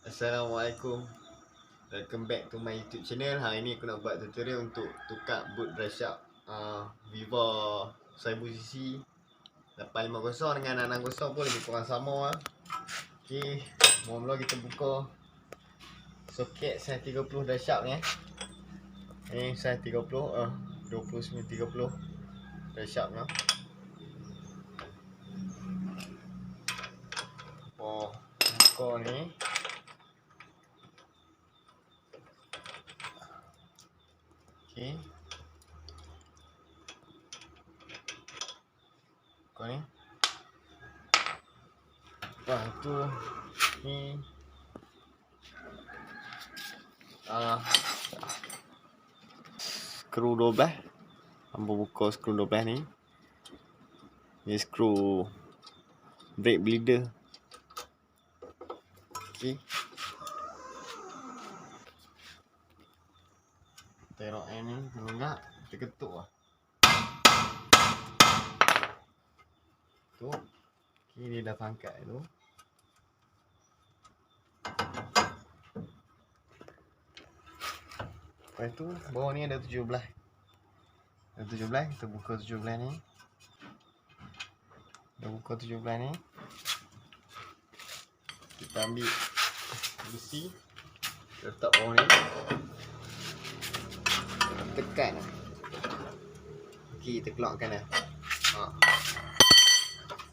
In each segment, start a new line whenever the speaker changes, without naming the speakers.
Assalamualaikum. Welcome back to my YouTube channel. Hari ni aku nak buat tutorial untuk tukar boot driveshaft Viva 1000cc 850 dengan 660 pun lebih kurang sama lah. Okey, mula-mula kita buka soket saiz 30 driveshaft ni. Ni saiz 30 2930 driveshaft ni. Oh, buka ni. Okey. Kau ni. Lepas tu ni skru 12. Hamba buka skru 12 ni. Ni skru brake bleeder. Okey. Tierod ni enggak kita ketuk lah. Tu. Okey, dia dah pangkat tu. Lepas tu bawah ni ada 17. Ada 17, kita buka 17 ni. Kita buka 17 ni. Kita ambil besi, letak bawah ni. Tekan. Okey, kita keluarkan dah.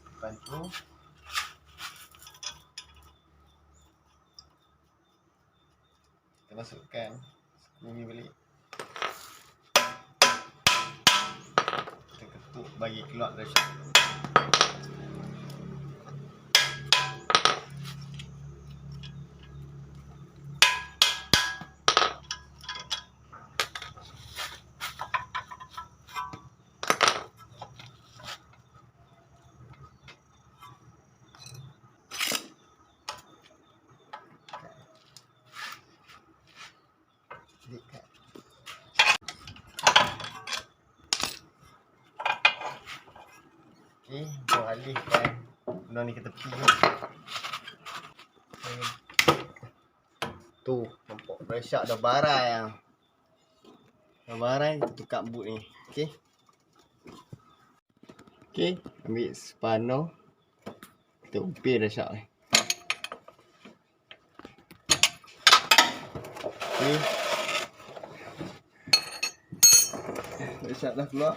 Lepas tu kita masukkan skru ni balik. Kita ketuk bagi keluar driveshaft. Okey, buat alihkan benda ni ke tepi. Tu, nampak driveshaft dah barai. Dah barai, kita tukar boot ni. Okey. Okey, ambil spano. Kita upir driveshaft ni. Okey. Driveshaft dah keluar.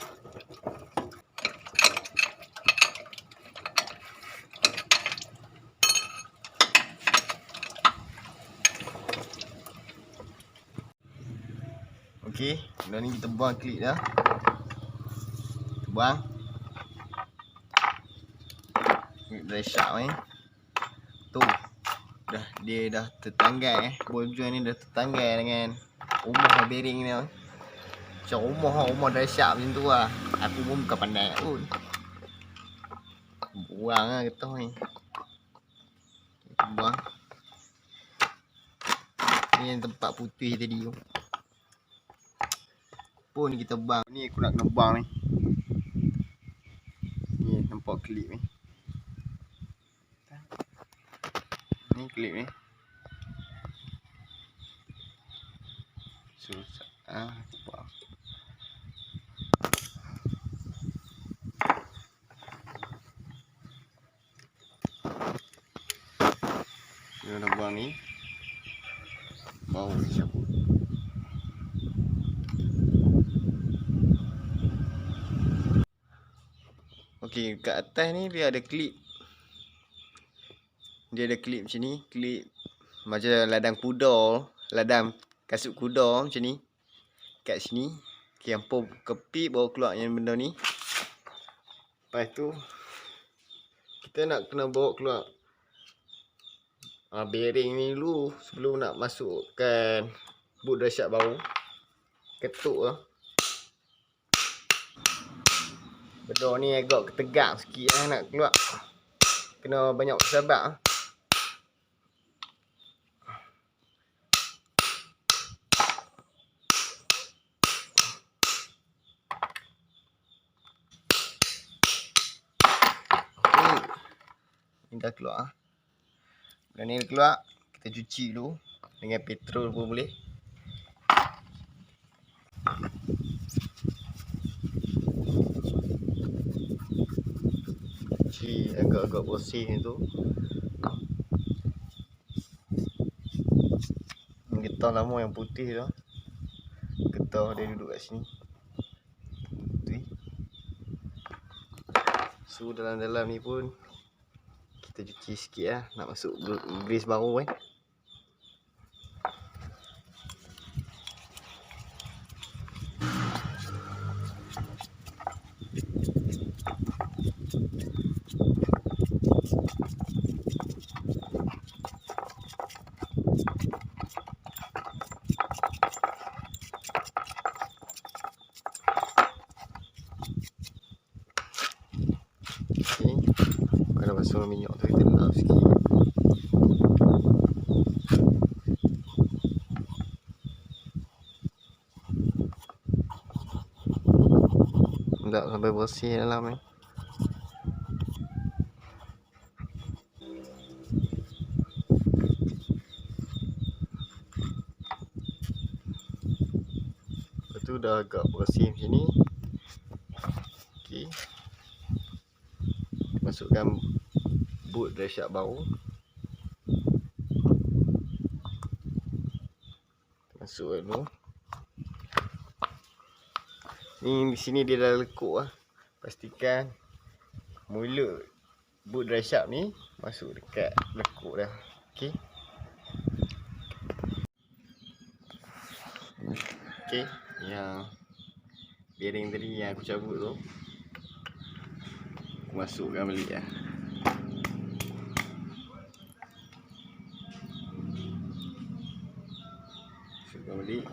Okey, dah ni kita buang klip dah. Kita buang. Ni driveshaft ni. Tu. Dia dah tertanggai ball joint ni dah tertanggai dengan rumah bearing ni. Macam rumah driveshaft macam tu lah. Aku pun bukan pandai pun. Buang lah getah ni. Kita buang. Ni yang tempat putih tadi tu. Pun kita buang. Ni aku nak kena buang ni. Ni nampak klip ni. Ni klip ni. Susah. Buang. Dia dah buang ni. Bau ni cabut. Okey, kat atas ni dia ada klip. Dia ada klip macam ni, klip macam ladang kuda, ladang kasut kuda macam ni. Kat sini, okey, hampa kepip baru keluar yang benda ni. Lepas tu kita nak kena bawa keluar bearing ni dulu sebelum nak masukkan boot driveshaft baru. Ketuk lah. Benda ni agak ketegak sikit lah nak keluar. Kena banyak bersabar. Ni dah keluar. Benda ni dah keluar. Kita kita cuci dulu dengan petrol pun boleh. Cuci agak-agak bersih tu. Getah lama yang putih tu, getah dia duduk kat sini. So dalam-dalam ni pun kita cuci sikit lah, nak masuk grease baru kan. Kalau masuk minyak tu kita lap sikit. Tak sampai bersih dalam ni. Lepas tu dah agak bersih macam ni. Okey. Masukkan boot driveshaft baru. Masuk dulu. Ni di sini dia dah lekuk lah. Pastikan mulut boot driveshaft ni masuk dekat lekuk dah. Okey. Okey, yang bearing tadi yang aku cabut tu aku masukkan balik lah. Masukkan balik.